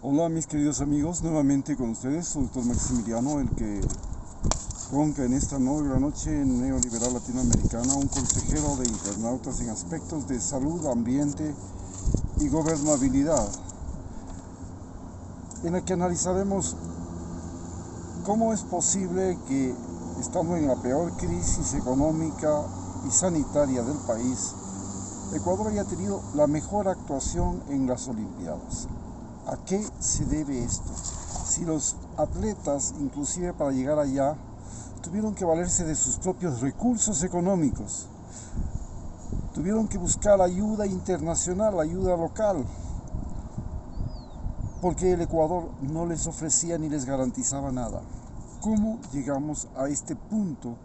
Hola mis queridos amigos, nuevamente con ustedes, su doctor Maximiliano, el que ronca en esta negra noche neoliberal latinoamericana, un consejero de internautas en aspectos de salud, ambiente y gobernabilidad, en el que analizaremos cómo es posible que, estando en la peor crisis económica y sanitaria del país, Ecuador haya tenido la mejor actuación en las Olimpiadas. ¿A qué se debe esto? Si los atletas, inclusive para llegar allá, tuvieron que valerse de sus propios recursos económicos, tuvieron que buscar ayuda internacional, ayuda local, porque el Ecuador no les ofrecía ni les garantizaba nada. ¿Cómo llegamos a este punto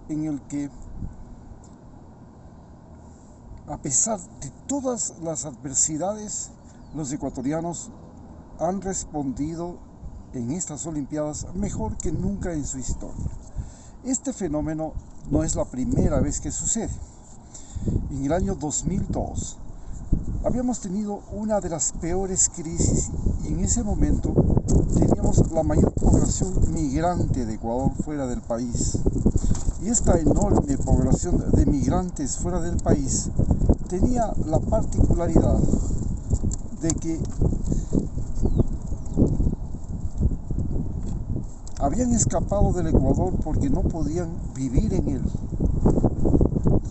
en el que, a pesar de todas las adversidades, los ecuatorianos han respondido en estas Olimpiadas mejor que nunca en su historia? Este fenómeno no es la primera vez que sucede. En el año 2002 habíamos tenido una de las peores crisis y en ese momento teníamos la mayor población migrante de Ecuador fuera del país. Y esta enorme población de migrantes fuera del país tenía la particularidad de que habían escapado del Ecuador porque no podían vivir en él.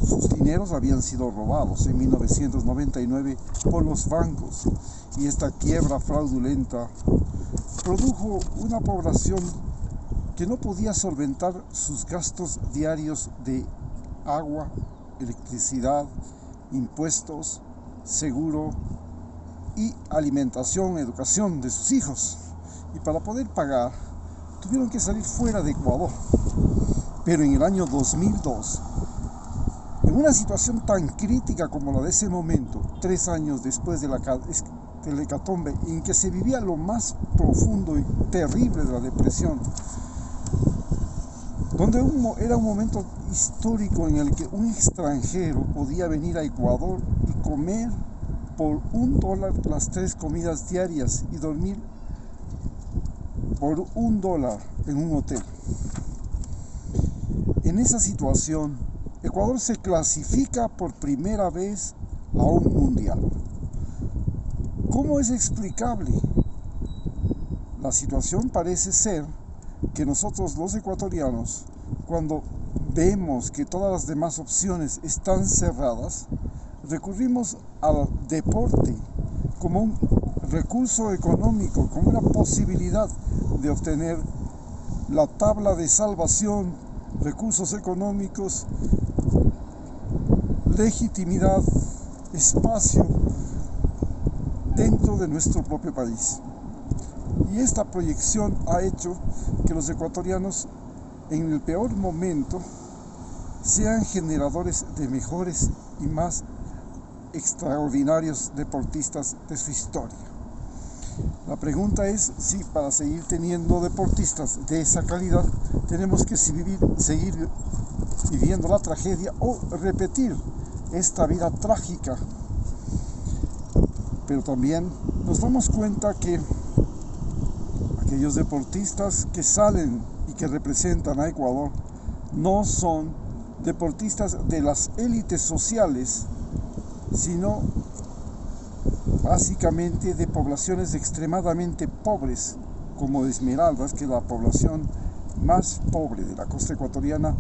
Sus dineros habían sido robados en 1999 por los bancos y esta quiebra fraudulenta produjo una población que no podía solventar sus gastos diarios de agua, electricidad, impuestos, seguro y alimentación, educación de sus hijos. Y para poder pagar, tuvieron que salir fuera de Ecuador. Pero en el año 2002, en una situación tan crítica como la de ese momento, 3 años después de la hecatombe, en que se vivía lo más profundo y terrible de la depresión, donde era un momento histórico en el que un extranjero podía venir a Ecuador y comer por $1 las 3 comidas diarias y dormir por $1 en un hotel. En esa situación, Ecuador se clasifica por primera vez a un mundial. ¿Cómo es explicable? La situación parece ser que nosotros los ecuatorianos, cuando vemos que todas las demás opciones están cerradas, recurrimos al deporte como un recurso económico, como una posibilidad de obtener la tabla de salvación, recursos económicos, legitimidad, espacio dentro de nuestro propio país. Y esta proyección ha hecho que los ecuatorianos, en el peor momento, sean generadores de mejores y más extraordinarios deportistas de su historia. La pregunta es si para seguir teniendo deportistas de esa calidad tenemos que seguir viviendo la tragedia o repetir esta vida trágica. Pero también nos damos cuenta que aquellos deportistas que salen y que representan a Ecuador no son deportistas de las élites sociales, sino básicamente de poblaciones extremadamente pobres, como Esmeraldas, que es la población más pobre de la costa ecuatoriana,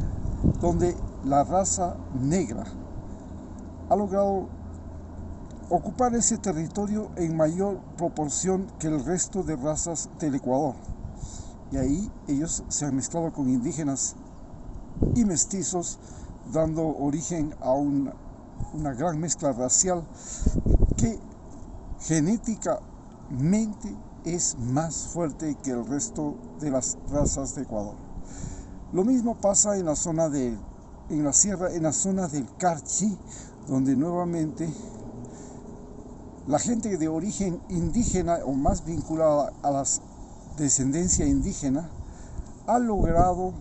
donde la raza negra ha logrado ocupar ese territorio en mayor proporción que el resto de razas del Ecuador. Y ahí ellos se han mezclado con indígenas y mestizos, dando origen a una gran mezcla racial que genéticamente es más fuerte que el resto de las razas de Ecuador. Lo mismo pasa en la zona del Carchi, donde nuevamente la gente de origen indígena o más vinculada a la descendencia indígena ha logrado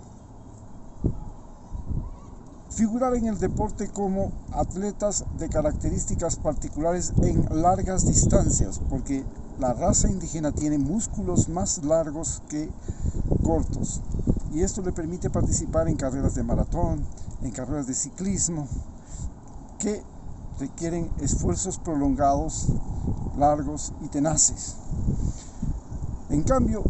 figurar en el deporte como atletas de características particulares en largas distancias, porque la raza indígena tiene músculos más largos que cortos, y esto le permite participar en carreras de maratón, en carreras de ciclismo, que requieren esfuerzos prolongados, largos y tenaces. En cambio,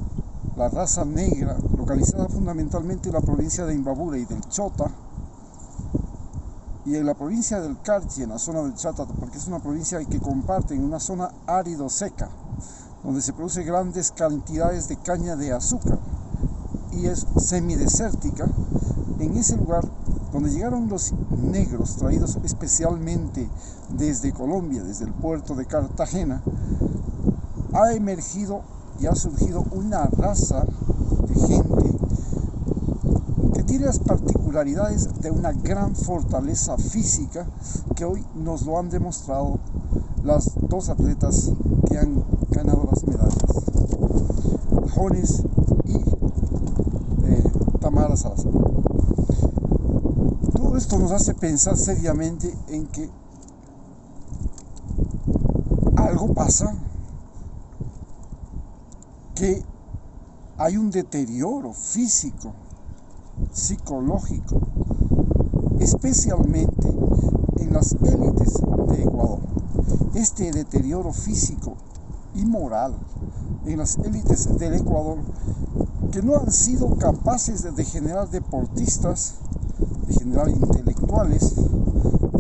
la raza negra, localizada fundamentalmente en la provincia de Imbabura y del Chota, y en la provincia del Carchi, en la zona del Chata, porque es una provincia que comparten una zona árido-seca, donde se produce grandes cantidades de caña de azúcar, y es semidesértica. En ese lugar donde llegaron los negros, traídos especialmente desde Colombia, desde el puerto de Cartagena, ha emergido y ha surgido una raza de gente que tiene las particularidades de una gran fortaleza física, que hoy nos lo han demostrado las dos atletas que han ganado las medallas, Jones y Tamara Salazar. Todo esto nos hace pensar seriamente en que algo pasa, que hay un deterioro físico, psicológico, especialmente en las élites de Ecuador. Este deterioro físico y moral en las élites del Ecuador, que no han sido capaces de generar deportistas, de generar intelectuales,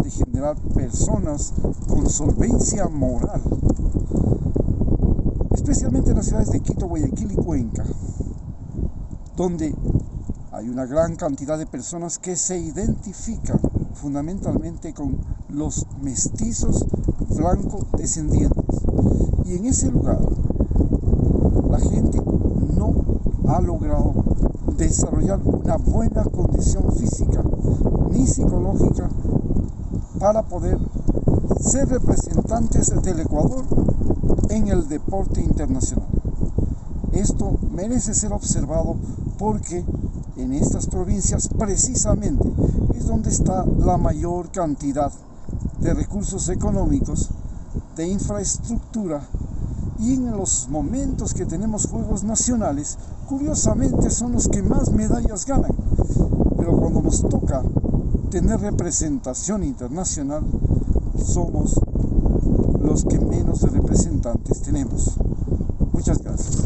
de generar personas con solvencia moral, especialmente en las ciudades de Quito, Guayaquil y Cuenca, donde hay una gran cantidad de personas que se identifican fundamentalmente con los mestizos blanco-descendientes. Y en ese lugar la gente no ha logrado desarrollar una buena condición física ni psicológica para poder ser representantes del Ecuador en el deporte internacional. Esto merece ser observado porque en estas provincias precisamente es donde está la mayor cantidad de recursos económicos, de infraestructura, y en los momentos que tenemos juegos nacionales, curiosamente son los que más medallas ganan. Pero cuando nos toca tener representación internacional, somos los que menos representantes tenemos. Muchas gracias.